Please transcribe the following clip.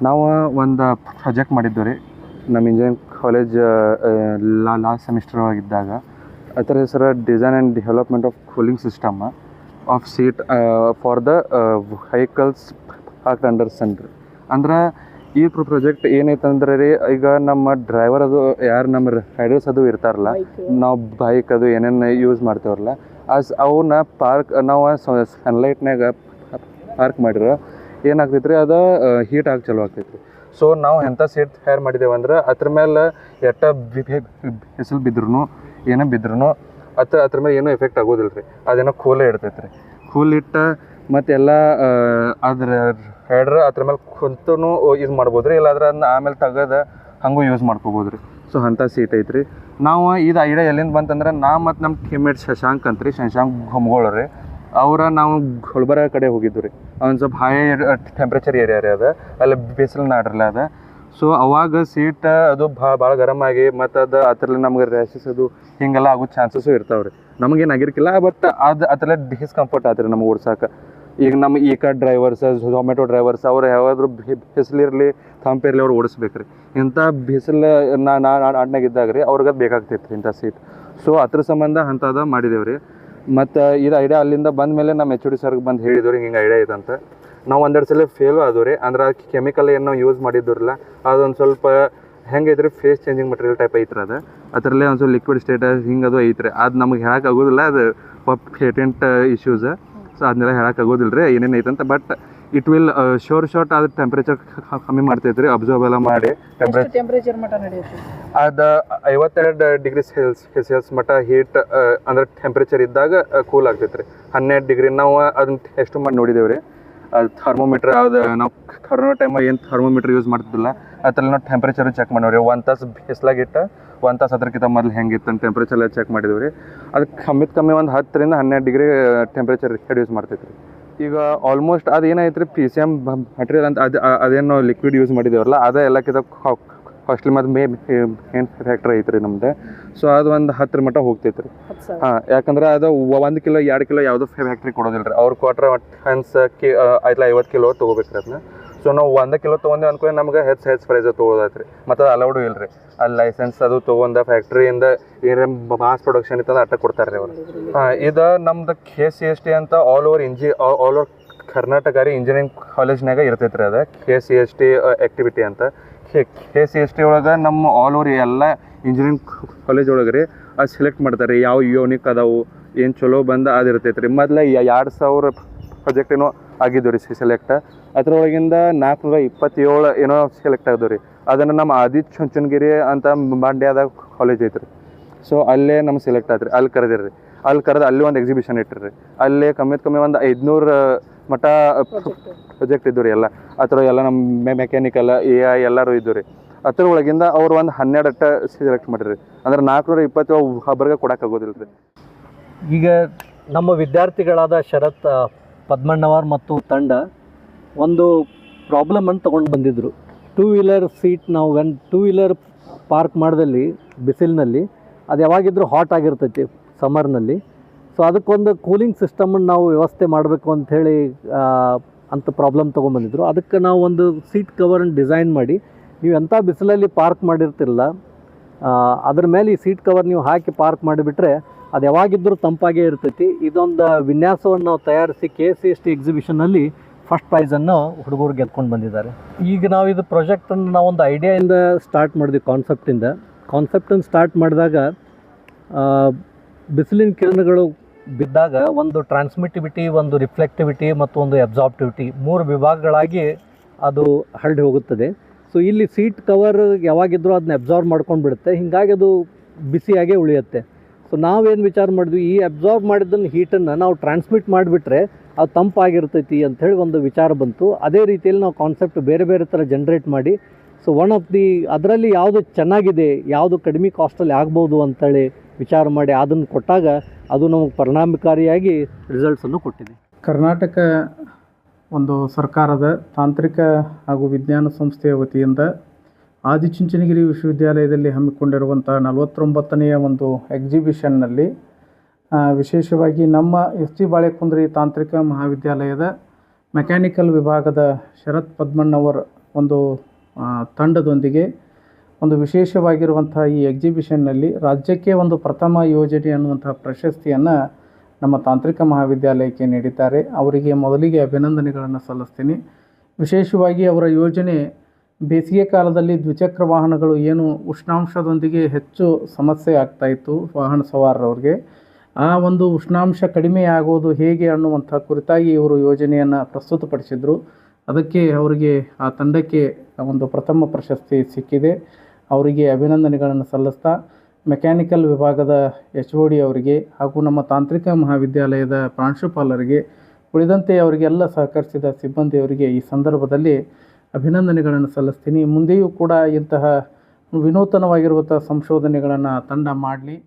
ನಾವು ಒಂದು ಪ್ರಾಜೆಕ್ಟ್ ಮಾಡಿದ್ದು ರೀ ನಮ್ಮ ಇಂಜಿನಿಯರಿಂಗ್ ಕಾಲೇಜ್ ಲಾಸ್ಟ್ ಸೆಮಿಸ್ಟರ್ ಆಗಿದ್ದಾಗ. ಅದರ ಹೆಸರು design and development of cooling system of seat for the vehicles parked under centre. ಅಂದ್ರೆ ಈ ಪ್ರಾಜೆಕ್ಟ್ ಏನೈತಂದ್ರೆ ರೀ, ಈಗ ನಮ್ಮ ಡ್ರೈವರ್ ಅದು ಯಾರು ನಮ್ಮ ರೈಡರ್ಸ್ ಅದು ಇರ್ತಾರಲ್ಲ, ನಾವು ಬೈಕ್ ಅದು ಏನೇನು ಯೂಸ್ ಮಾಡ್ತೇವಲ್ಲ, ಅವನ್ನ ನಾವು ಸನ್ಲೈಟ್ನಾಗ ಪಾರ್ಕ್ ಮಾಡಿದ್ರೆ ಏನಾಗ್ತೈತೆ ರೀ, ಅದು ಹೀಟ್ ಆಗಿ ಚಲೋ ಆಗ್ತೈತೆ ರೀ. ಸೊ ನಾವು ಎಂಥ ಸೀಟ್ ತಯಾರು ಮಾಡಿದ್ದೇವೆ ಅಂದ್ರೆ ಅದ್ರ ಮೇಲೆ ಎಟ್ಟ ಬಿಸಿಲು ಬಿದ್ರೂ ಏನೇ ಬಿದ್ರೂ ಅದ್ರ ಮೇಲೆ ಏನೂ ಎಫೆಕ್ಟ್ ಆಗೋದಿಲ್ಲ ರೀ. ಅದೇನೋ ಕೂಲೇ ಇಡ್ತೈತೆ ರೀ. ಕೂಲ್ ಇಟ್ಟು ಮತ್ತೆಲ್ಲ ಅದ್ರ ರೈಡ್ರ್ ಅದ್ರ ಮೇಲೆ ಕುಂತೂ ಇದು ಮಾಡ್ಬೋದು ರೀ, ಇಲ್ಲಾಂದ್ರೆ ಅದನ್ನ ಆಮೇಲೆ ತೆಗೆದು ಹಂಗೂ ಯೂಸ್ ಮಾಡ್ಕೋಬೋದು ರೀ. ಸೊ ಅಂಥ ಸೀಟ್ ಐತ್ರಿ. ನಾವು ಇದು ಐಡಿಯಾ ಎಲ್ಲಿಂದ ಬಂತಂದ್ರೆ ಮತ್ತು ನಮ್ಮ ಟೀಮ್ಮೇಟ್ ಶಶಾಂಕ್ ಅಂತ್ರಿ, ಶಶಾಂಕ್ ಘೊಮ್ಗೋಳು ರೀ, ನಾವು ಗುಲ್ಬರ್ಗ ಕಡೆ ಹೋಗಿದ್ದು ರೀ. ಒಂದು ಸ್ವಲ್ಪ ಹೈ ಟೆಂಪ್ರೇಚರ್ ಏರಿಯಾ ರೀ ಅದು, ಅಲ್ಲಿ ಬಿಸಿಲು ನಾಡ್ರಲ್ಲ ಅದು. ಸೊ ಅವಾಗ ಸೀಟ್ ಅದು ಭಾಳ ಗರಮ್ ಆಗಿ ಮತ್ತು ಅದು ಅದರಲ್ಲಿ ನಮ್ಗೆ ರ್ಯಾಷಸ್ ಅದು ಹಿಂಗೆಲ್ಲ ಆಗೋ ಚಾನ್ಸಸ್ಸು ಇರ್ತಾವೆ ರೀ. ನಮಗೇನು ಆಗಿರ್ಕಿಲ್ಲ, ಬಟ್ ಅದರಲ್ಲೇ ಡಿಸ್ಕಂಫರ್ಟ್ ಆಯ್ತು ರೀ ನಮಗೆ ಓಡ್ಸೋಕೆ. ಈಗ ನಮ್ಮ ಈ ಕಡೆ ಡ್ರೈವರ್ಸ್, ಝೊಮ್ಯಾಟೊ ಡ್ರೈವರ್ಸ್ ಅವ್ರು ಯಾವಾದರೂ ಬಿಸಿಲಿರಲಿ ತಂಪಿರಲಿ ಅವ್ರು ಓಡಿಸ್ಬೇಕು ರೀ. ಇಂಥ ಬಿಸಿಲು ನಾಡ್ನಾಗಿದ್ದಾಗ ರೀ ಅವ್ರಿಗೆ ಬೇಕಾಗ್ತೈತೆ ರೀ ಇಂಥ ಸೀಟ್. ಸೊ ಅದ್ರ ಸಂಬಂಧ ಅಂಥದ್ದು ಮಾಡಿದ್ದೇವೆ ರೀ. ಮತ್ತು ಇದು ಐಡಿಯಾ ಅಲ್ಲಿಂದ ಬಂದ ಮೇಲೆ ನಮ್ಮ HOD ಸರ್ಗೆ ಬಂದು ಹೇಳಿದ್ರು ಹಿಂಗೆ ಐಡಿಯಾ ಐತಂತ. ನಾವು ಒಂದೆರಡು ಸಲ ಫೇಲು ಆದವು ರೀ. ಅಂದ್ರೆ ಆ ಕೆಮಿಕಲ್ ಏನು ನಾವು ಯೂಸ್ ಮಾಡಿದ್ದಿರಲ್ಲ, ಅದೊಂದು ಸ್ವಲ್ಪ ಹೆಂಗೈತೆ ರೀ, ಫೇಸ್ ಚೇಂಜಿಂಗ್ ಮಟೀರಿಯಲ್ ಟೈಪ್ ಐತ್ರಿ ಅದು. ಅದರಲ್ಲೇ ಒಂದು ಸ್ವಲ್ಪ ಲಿಕ್ವಿಡ್ ಸ್ಟೇಟಸ್ ಹಿಂಗೆ ಅದು ಐತ್ರಿ. ಅದು ನಮಗೆ ಹೇಳಕ್ಕೆ ಆಗೋದಿಲ್ಲ, ಅದು ಪೇಟೆಂಟ್ ಇಶ್ಯೂಸ್. ಸೊ ಅದನ್ನೆಲ್ಲ ಹೇಳಕ್ಕೆ ಆಗೋದಿಲ್ಲ ರೀ ಏನೇನು ಐತಂತ. ಬಟ್ ಇಟ್ ವಿಲ್ ಶಾರ್ಟ್ ಅದು ಟೆಂಪ್ರೇಚರ್ ಕಮ್ಮಿ ಮಾಡ್ತೈತೆ ರೀ, ಅಬ್ಸರ್ವ್ ಎಲ್ಲ ಮಾಡಿ. ಟೆಂಪ್ರೇಚರ್ ಮಟ್ಟ ನಡೆಯುತ್ತೆ ಅದು 52 ಡಿಗ್ರಿ ಸೆಲ್ಸಿಯಸ್ ಮಟ್ಟ ಹೀಟ್ ಅಂದ್ರೆ ಟೆಂಪ್ರೇಚರ್ ಇದ್ದಾಗ ಕೂಲ್ ಆಗ್ತೈತೆ ರೀ. 12 ಡಿಗ್ರಿ ನಾವು ಅದನ್ನ ಟೆಸ್ಟ್ ಮಾಡಿ ನೋಡಿದ್ದೇವೆ ರೀ. ಅದು ಥರ್ಮೋಮೀಟ್ರ್, ಅದು ನಾವು ಕರೋನಾ ಟೈಮಾಗ ಏನು ಥರ್ಮೋಮೀಟ್ರ್ ಯೂಸ್ ಮಾಡ್ತಿದ್ದಿಲ್ಲ, ಅದರಲ್ಲಿ ನಾವು ಟೆಂಪ್ರೇಚರು ಚೆಕ್ ಮಾಡಿದ್ವಿ ರೀ. 1 ತಾಸು ಬಿಸಿಲಾಗಿಟ್ಟು 1 ತಾಸು ಅದಕ್ಕಿಂತ ಮೊದಲು ಹೆಂಗಿತ್ತು ಅಂತ ಟೆಂಪ್ರೇಚರ್ ಎಲ್ಲ ಚೆಕ್ ಮಾಡಿದ್ವಿ ರೀ. ಅದಕ್ಕೆ ಕಮ್ಮಿ ಒಂದು 10 ರಿಂದ 12 ಡಿಗ್ರಿ ಟೆಂಪ್ರೇಚರ್ ರೆಡ್ಯೂಸ್ ಮಾಡ್ತೈತೆ ರೀ. ಈಗ ಆಲ್ಮೋಸ್ಟ್ ಅದು ಏನೈತೆ ರೀ, PCM ಮಟೀರಿಯಲ್ ಅಂತ ಅದೇನು ಲಿಕ್ವಿಡ್ ಯೂಸ್ ಮಾಡಿದೇವಲ್ಲ, ಅದೇ ಎಲ್ಲಕ್ಕಿಂತ ಕಾಸ್ಟ್ಲಿ ಮತ್ತು ಮೇನ್ ಫ್ಯಾಕ್ಟ್ರಿ ಐತೆ ರೀ ನಮ್ದು. ಸೊ ಅದು ಒಂದು 10 ಮಟ್ಟ ಹೋಗ್ತೈತೆ ರೀ. ಯಾಕಂದ್ರೆ ಅದು 1 ಕಿಲೋ 2 ಕಿಲೋ ಯಾವುದೋ ಫ್ಯಾಕ್ಟ್ರಿ ಕೊಡೋದಿಲ್ಲ ರೀ. ಅವ್ರು ಕೊಟ್ರೆ ಟನ್ಸ್ ಆಯ್ತಲ್ಲ 50 ಕಿಲೋ ತೊಗೋಬೇಕು ರೀ ಅದನ್ನ. ಸೊ ನಾವು 1 ಕಿಲೋ ತೊಗೊಂಡು ಅನ್ಕೊಂಡು ನಮ್ಗೆ ಹೆಚ್ಚು ಪ್ರೈಸ್ ತೊಗೋದೈತೆ ರೀ. ಮತ್ತು ಅದು ಅಲೌಡು ಇಲ್ಲ ರೀ. ಅಲ್ಲಿ ಲೈಸೆನ್ಸ್ ಅದು ತೊಗೊಂಡು ಫ್ಯಾಕ್ಟ್ರಿಯಿಂದ ಏನೇ ಮಾಸ್ ಪ್ರೊಡಕ್ಷನ್ ಇತ್ತಂದ್ರೆ ಅಟ್ಟ ಕೊಡ್ತಾರೆ ರೀ ಅವರು. ಇದು ನಮ್ದು KCST ಅಂತ ಆಲ್ ಓವರ್ ಕರ್ನಾಟಕ ರೀ ಇಂಜಿನಿಯರಿಂಗ್ ಕಾಲೇಜ್ನಾಗ ಇರ್ತೈತೆ ರೀ. ಅದು KCST ಆ್ಯಕ್ಟಿವಿಟಿ ಅಂತ. KCST ಒಳಗೆ ನಮ್ಮ ಆಲ್ ಓವರ್ ಎಲ್ಲ ಇಂಜಿನಿಯರಿಂಗ್ ಕಾಲೇಜ್ ಒಳಗೆ ರೀ ಅದು ಸೆಲೆಕ್ಟ್ ಮಾಡ್ತಾರೆ ಯಾವ ಯೂನಿಕ್ ಅದಾವು, ಏನು ಚಲೋ ಬಂದು ಅದು ಇರ್ತೈತೆ ರೀ. ಮೊದಲು 2000 ಪ್ರಾಜೆಕ್ಟ್ ಏನೋ ಆಗಿದ್ದು ರೀ ಸೆಲೆಕ್ಟ್. ಅದರೊಳಗಿಂದ 427 ಏನೋ ಸೆಲೆಕ್ಟ್ ಆಗಿದ್ದು ರೀ. ಅದನ್ನು ನಮ್ಮ ಆದಿತ್ಯ ಚುಂಚನಗಿರಿ ಅಂತ ಮಂಡ್ಯದಾಗ ಕಾಲೇಜ್ ಐತೆ ರೀ. ಸೊ ಅಲ್ಲೇ ನಮ್ಗೆ ಸೆಲೆಕ್ಟ್ ಆಯ್ತು ರೀ. ಅಲ್ಲಿ ಕರೆದಿರಿ. ಅಲ್ಲಿ ಕರೆದು ಅಲ್ಲಿ ಒಂದು ಎಕ್ಸಿಬಿಷನ್ ಇಟ್ಟಿರಿ. ಅಲ್ಲೇ ಕಮ್ಮಿ ಒಂದು 500 ಮಟ್ಟ ಪ್ರಾಜೆಕ್ಟ್ ಇದ್ದು ರೀ ಎಲ್ಲ. ಆ ಥರ ಎಲ್ಲ ನಮ್ಮ ಮೆಕ್ಯಾನಿಕಲ್ AI ಎಲ್ಲರೂ ಇದ್ದು ರೀ. ಅದ್ರ ಒಳಗಿಂದ ಅವ್ರು ಒಂದು 12 ಸೆಲೆಕ್ಟ್ ಮಾಡಿರಿ. ಅಂದ್ರೆ 420 ಒಬ್ಬರಿಗೆ ಕೊಡೋಕ್ಕಾಗೋದಿಲ್ಲ ರೀ. ಈಗ ನಮ್ಮ ವಿದ್ಯಾರ್ಥಿಗಳಾದ ಶರತ್ ಪದ್ಮಣ್ಣವರ್ ಮತ್ತು ತಂಡ ಒಂದು ಪ್ರಾಬ್ಲಮನ್ನು ತೊಗೊಂಡು ಬಂದಿದ್ದರು. 2 ವೀಲರ್ ಸೀಟ್ ನಾವು ವೆನ್ 2 ವೀಲರ್ ಪಾರ್ಕ್ ಮಾಡಿದಲ್ಲಿ ಬಿಸಿಲಿನಲ್ಲಿ ಅದು ಯಾವಾಗಿದ್ರೂ ಹಾಟ್ ಆಗಿರ್ತೈತಿ ಸಮ್ಮರ್ನಲ್ಲಿ. ಸೊ ಅದಕ್ಕೊಂದು ಕೂಲಿಂಗ್ ಸಿಸ್ಟಮನ್ನು ನಾವು ವ್ಯವಸ್ಥೆ ಮಾಡಬೇಕು ಅಂಥೇಳಿ ಅಂಥ ಪ್ರಾಬ್ಲಮ್ ತೊಗೊಂಬಂದಿದ್ರು. ಅದಕ್ಕೆ ನಾವು ಒಂದು ಸೀಟ್ ಕವರನ್ನು ಡಿಸೈನ್ ಮಾಡಿ, ನೀವು ಎಂಥ ಬಿಸಿಲಲ್ಲಿ ಪಾರ್ಕ್ ಮಾಡಿರ್ತಿರಲ್ಲ ಅದ್ರ ಮೇಲೆ ಈ ಸೀಟ್ ಕವರ್ ನೀವು ಹಾಕಿ ಪಾರ್ಕ್ ಮಾಡಿಬಿಟ್ರೆ ಅದು ಯಾವಾಗಿದ್ದರೂ ತಂಪಾಗೇ ಇರ್ತೈತಿ. ಇದೊಂದು ವಿನ್ಯಾಸವನ್ನು ನಾವು ತಯಾರಿಸಿ KCST ಎಕ್ಸಿಬಿಷನಲ್ಲಿ ಫಸ್ಟ್ ಪ್ರೈಸನ್ನು ಹುಡುಗರು ಗೆದ್ಕೊಂಡು ಬಂದಿದ್ದಾರೆ. ಈಗ ನಾವು ಇದು ಪ್ರಾಜೆಕ್ಟನ್ನು ನಾವೊಂದು ಐಡಿಯಾಯಿಂದ ಸ್ಟಾರ್ಟ್ ಮಾಡಿದ್ವಿ, ಕಾನ್ಸೆಪ್ಟನ್ನು ಸ್ಟಾರ್ಟ್ ಮಾಡಿದಾಗ ಬಿಸಿಲಿನ ಕಿರಣಗಳು ಬಿದ್ದಾಗ ಒಂದು ಟ್ರಾನ್ಸ್ಮಿಟಿವಿಟಿ, ಒಂದು ರಿಫ್ಲೆಕ್ಟಿವಿಟಿ ಮತ್ತು ಒಂದು ಅಬ್ಸಾರ್ಪ್ಟಿವಿಟಿ 3 ವಿಭಾಗಗಳಾಗಿ ಅದು ಹರಡಿ ಹೋಗುತ್ತದೆ. ಸೊ ಇಲ್ಲಿ ಸೀಟ್ ಕವರ್ ಯಾವಾಗಿದ್ದರೂ ಅದನ್ನ ಅಬ್ಸಾರ್ಬ್ ಮಾಡ್ಕೊಂಡು ಬಿಡುತ್ತೆ, ಹೀಗಾಗಿ ಅದು ಬಿಸಿಯಾಗೇ ಉಳಿಯುತ್ತೆ. ಸೊ ನಾವೇನು ವಿಚಾರ ಮಾಡಿದ್ವಿ, ಈ ಅಬ್ಸಾರ್ಬ್ ಮಾಡಿದ್ದನ್ನು ಹೀಟನ್ನು ನಾವು ಟ್ರಾನ್ಸ್ಮಿಟ್ ಮಾಡಿಬಿಟ್ರೆ ಅದು ತಂಪಾಗಿರ್ತೈತಿ ಅಂಥೇಳಿ ಒಂದು ವಿಚಾರ ಬಂತು. ಅದೇ ರೀತಿಯಲ್ಲಿ ನಾವು ಕಾನ್ಸೆಪ್ಟ್ ಬೇರೆ ಬೇರೆ ಥರ ಜನ್ರೇಟ್ ಮಾಡಿ, ಸೊ ಒನ್ ಆಫ್ ದಿ ಅದರಲ್ಲಿ ಯಾವುದು ಚೆನ್ನಾಗಿದೆ, ಯಾವುದು ಕಡಿಮೆ ಕಾಸ್ಟಲ್ಲಿ ಆಗ್ಬೋದು ಅಂಥೇಳಿ ವಿಚಾರ ಮಾಡಿ ಅದನ್ನು ಕೊಟ್ಟಾಗ ಅದು ನಮಗೆ ಪರಿಣಾಮಕಾರಿಯಾಗಿ ರಿಸಲ್ಟ್ಸನ್ನು ಕೊಟ್ಟಿದೆ. ಕರ್ನಾಟಕ ಒಂದು ಸರ್ಕಾರದ ತಾಂತ್ರಿಕ ಹಾಗೂ ವಿಜ್ಞಾನ ಸಂಸ್ಥೆಯ ವತಿಯಿಂದ ಆದಿಚುಂಚನಗಿರಿ ವಿಶ್ವವಿದ್ಯಾಲಯದಲ್ಲಿ ಹಮ್ಮಿಕೊಂಡಿರುವಂಥ 49ನೆಯ ಒಂದು ಎಕ್ಸಿಬಿಷನ್ನಲ್ಲಿ ವಿಶೇಷವಾಗಿ ನಮ್ಮ SG ಬಾಳೆಕುಂದ್ರಿ ತಾಂತ್ರಿಕ ಮಹಾವಿದ್ಯಾಲಯದ ಮೆಕ್ಯಾನಿಕಲ್ ವಿಭಾಗದ ಶರತ್ ಪದ್ಮಣ್ಣವರ್ ಒಂದು ತಂಡದೊಂದಿಗೆ ಒಂದು ವಿಶೇಷವಾಗಿರುವಂಥ ಈ ಎಕ್ಸಿಬಿಷನ್ನಲ್ಲಿ ರಾಜ್ಯಕ್ಕೆ ಒಂದು ಪ್ರಥಮ ಯೋಜನೆ ಅನ್ನುವಂಥ ಪ್ರಶಸ್ತಿಯನ್ನು ನಮ್ಮ ತಾಂತ್ರಿಕ ಮಹಾವಿದ್ಯಾಲಯಕ್ಕೆ ನೀಡಿದ್ದಾರೆ. ಅವರಿಗೆ ಮೊದಲಿಗೆ ಅಭಿನಂದನೆಗಳನ್ನು ಸಲ್ಲಿಸ್ತೀನಿ. ವಿಶೇಷವಾಗಿ ಅವರ ಯೋಜನೆ ಬೇಸಿಗೆ ಕಾಲದಲ್ಲಿ ದ್ವಿಚಕ್ರ ವಾಹನಗಳು ಏನು ಉಷ್ಣಾಂಶದೊಂದಿಗೆ ಹೆಚ್ಚು ಸಮಸ್ಯೆ ಆಗ್ತಾಯಿತ್ತು ವಾಹನ ಸವಾರರವ್ರಿಗೆ, ಆ ಒಂದು ಉಷ್ಣಾಂಶ ಕಡಿಮೆ ಆಗೋದು ಹೇಗೆ ಅನ್ನುವಂಥ ಕುರಿತಾಗಿ ಇವರು ಯೋಜನೆಯನ್ನು ಪ್ರಸ್ತುತಪಡಿಸಿದರು. ಅದಕ್ಕೆ ಅವರಿಗೆ ಆ ತಂಡಕ್ಕೆ ಒಂದು ಪ್ರಥಮ ಪ್ರಶಸ್ತಿ ಸಿಕ್ಕಿದೆ. ಅವರಿಗೆ ಅಭಿನಂದನೆಗಳನ್ನು ಸಲ್ಲಿಸ್ತಾ ಮೆಕ್ಯಾನಿಕಲ್ ವಿಭಾಗದ HOD ಅವರಿಗೆ ಹಾಗೂ ನಮ್ಮ ತಾಂತ್ರಿಕ ಮಹಾವಿದ್ಯಾಲಯದ ಪ್ರಾಂಶುಪಾಲರಿಗೆ ಉಳಿದಂತೆ ಅವರಿಗೆಲ್ಲ ಸಹಕರಿಸಿದ ಸಿಬ್ಬಂದಿಯವರಿಗೆ ಈ ಸಂದರ್ಭದಲ್ಲಿ ಅಭಿನಂದನೆಗಳನ್ನು ಸಲ್ಲಿಸ್ತೀನಿ. ಮುಂದೆಯೂ ಕೂಡ ಇಂತಹ ವಿನೂತನವಾಗಿರುವಂಥ ಸಂಶೋಧನೆಗಳನ್ನು ತಂಡ ಮಾಡಲಿ.